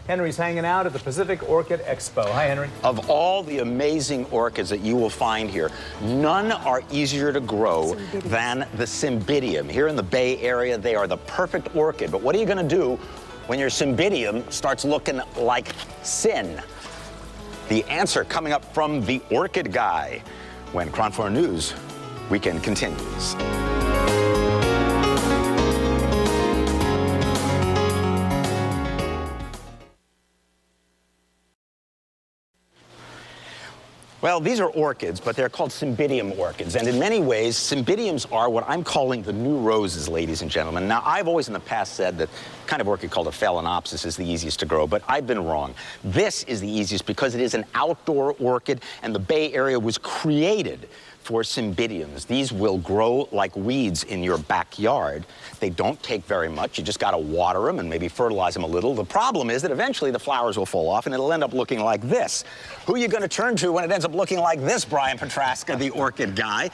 Henry's hanging out at the Pacific Orchid Expo. Hi, Henry. Of all the amazing orchids that you will find here, none are easier to grow than the Cymbidium. Here in the Bay Area, they are the perfect orchid. But what are you going to do when your Cymbidium starts looking like sin? The answer coming up from the Orchid Guy when Cron 4 News Weekend continues. Well, these are orchids, but they're called Cymbidium orchids. And in many ways, Cymbidiums are what I'm calling the new roses, ladies and gentlemen. Now, I've always in the past said that kind of orchid called a phalaenopsis is the easiest to grow, but I've been wrong. This is the easiest because it is an outdoor orchid, and the Bay Area was created for Cymbidiums. These will grow like weeds in your backyard. They don't take very much. You just got to water them and maybe fertilize them a little. The problem is that eventually the flowers will fall off and it'll end up looking like this. Who are you going to turn to when it ends up looking like this, Brian Petraska, the orchid guy?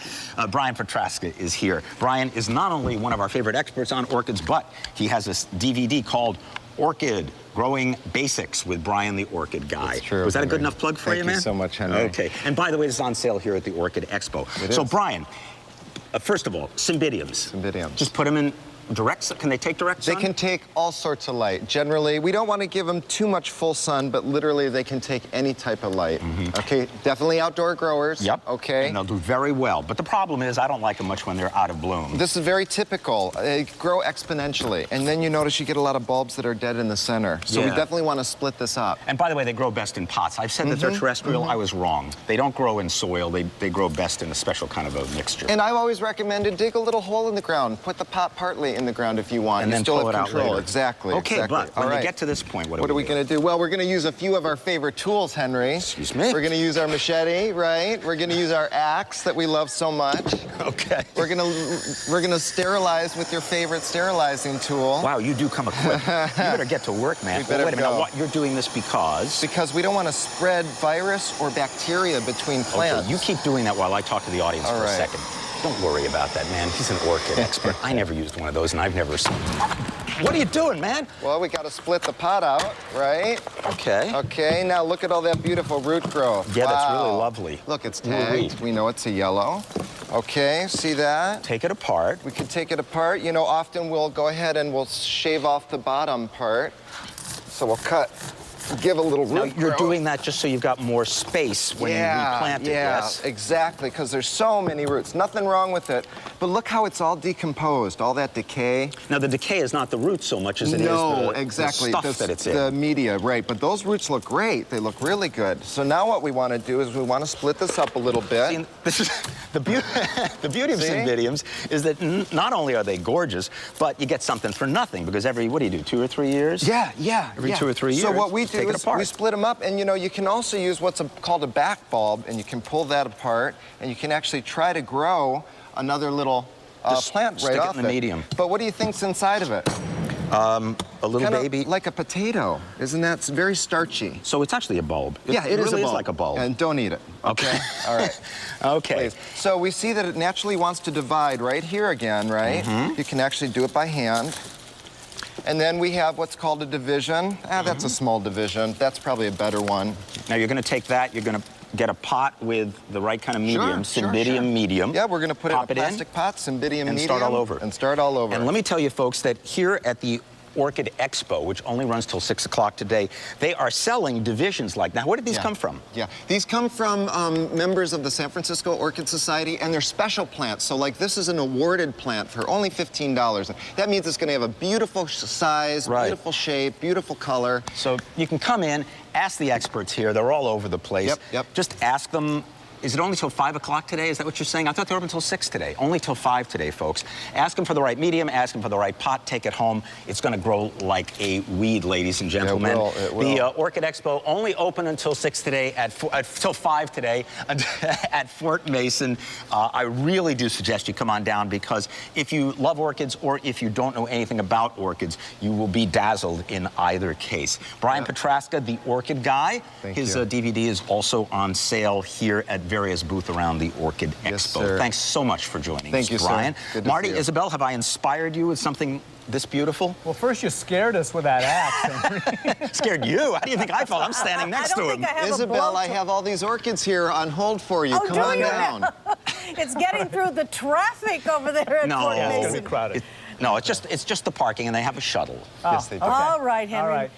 Brian Petraska is here. Brian is not only one of our favorite experts on orchids, but he has this DVD called Orchid Growing Basics with Brian the Orchid Guy. That's true, Was that Henry. a good enough plug for you, man? Thank you so much, Henry. Okay. And by the way, this is on sale here at the Orchid Expo. So, Brian, first of all, Cymbidiums. Cymbidiums. Just put them in direct, can they take direct sun? They can take all sorts of light. Generally, we don't want to give them too much full sun, but literally they can take any type of light. Okay, definitely outdoor growers. Yep. Okay. And they'll do very well. But the problem is I don't like them much when they're out of bloom. This is very typical. They grow exponentially, and then you notice you get a lot of bulbs that are dead in the center. So we definitely want to split this up. And by the way, they grow best in pots. I've said that they're terrestrial. I was wrong. They don't grow in soil. They grow best in a special kind of a mixture. And I've always recommended dig a little hole in the ground. Put the pot partly in the ground if you want. And you then still pull have it out control. later. Exactly. Okay, exactly. but when they get to this point, what are we going to do? Well, we're going to use a few of our favorite tools, Henry. Excuse me? We're going to use our machete, right? We're going to use our axe that we love so much. Okay. We're gonna sterilize with your favorite sterilizing tool. Wow, you do come equipped. You better get to work, man. We better wait a minute. go. Now, you're doing this because? Because we don't want to spread virus or bacteria between plants. Okay, you keep doing that while I talk to the audience for a right. second. Don't worry about that, man. He's an orchid expert. I never used one of those, and I've never seen. What are you doing, man? Well, we got to split the pot out, right? Okay. Okay, now look at all that beautiful root growth. Yeah, wow. that's really lovely. Look, it's tagged. We know it's a yellow. Okay, see that? Take it apart. We can take it apart. You know, often we'll go ahead and we'll shave off the bottom part. So we'll give a little root Now, you're growth. doing that just so you've got more space when you replant it, yes? Exactly, because there's so many roots. Nothing wrong with it. But look how it's all decomposed, all that decay. Now, the decay is not the roots so much as it is exactly. the stuff that it's in. The media, right. But those roots look great. They look really good. So now what we want to do is we want to split this up a little bit. See, this is the beauty of Cymbidiums is that not only are they gorgeous, but you get something for nothing because every, what do you do, 2 or 3 years? Every 2 or 3 years. So what we do take it is apart. we split them up, and you know, you can also use what's called a back bulb, and you can pull that apart, and you can actually try to grow another little plant right off it in the medium. But what do you think's inside of it? A little Kinda baby. like a potato. Isn't that? It's very starchy. So it's actually a bulb. It really is like a bulb. And don't eat it. Okay. All right. Okay. Please. So we see that it naturally wants to divide right here again, right? You can actually do it by hand. And then we have what's called a division. That's a small division. That's probably a better one. Now you're going to take that, you're going to get a pot with the right kind of medium, Cymbidium medium. Yeah, we're going to put it in a plastic pot, Cymbidium medium. And start all over. And start all over. And let me tell you, folks, that here at the Orchid Expo, which only runs till 6 o'clock today, they are selling divisions like that. Where did these come from? Yeah, these come from members of the San Francisco Orchid Society, and they're special plants. So, like, this is an awarded plant for only $15. That means it's going to have a beautiful size, beautiful shape, beautiful color. So you can come in, ask the experts here. They're all over the place. Just ask them. Is it only till 5 o'clock today? Is that what you're saying? I thought they were open until 6 today. Only till 5 today, folks. Ask them for the right medium. Ask them for the right pot. Take it home. It's going to grow like a weed, ladies and gentlemen. It will. The Orchid Expo only open until 6 today, till 5 today at Fort Mason. I really do suggest you come on down because if you love orchids or if you don't know anything about orchids, you will be dazzled in either case. Brian Petraska, the Orchid Guy. His DVD is also on sale here at various booths around the Orchid Expo. Sir. Thanks so much for joining us, Thank you, Brian. Sir. Good to Marty, see you. Isabel, have I inspired you with something this beautiful? Well, first you scared us with that axe, Henry. Scared you? How do you think I felt? I'm standing next to him. Isabel, I have all these orchids here on hold for you. Oh, Come do on you? down. It's getting through the traffic over there at No. Fort Yeah, it's Mason. going to be crowded. No, it's just the parking, and they have a shuttle. Yes, they do. All right, Henry. All right.